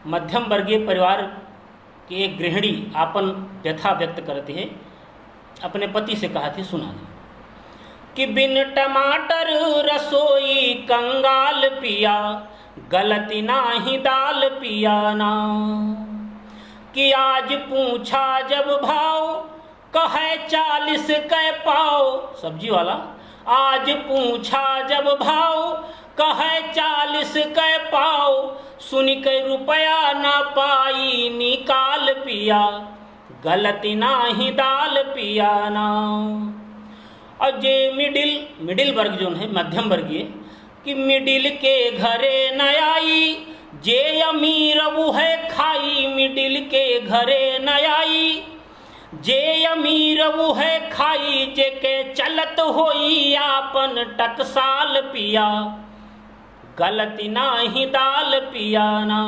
मध्यम वर्गीय परिवार की एक गृहिणी आपन व्यथा व्यक्त करती है, अपने पति से कहा थी, सुना कि बिन टमाटर रसोई कंगाल पिया, गलती नाही दाल पिया ना। कि आज पूछा जब भाव, कहे 40 कै पाव। सब्जी वाला आज पूछा जब भाव, कहे 40 कै पाव। सुन के रुपया न पाई, निकाल पिया, गलती नाही दाल पिया ना। और जे मिडिल वर्ग जो है, मध्यम वर्गीय, कि मिडिल के घरे न आई, जे अमीर वो है खाई। मिडिल के घरे न आई, जे अमीर वो है खाई। जे के चलत होई आपन टकसाल पिया, गलती नाही दाल पिया ना।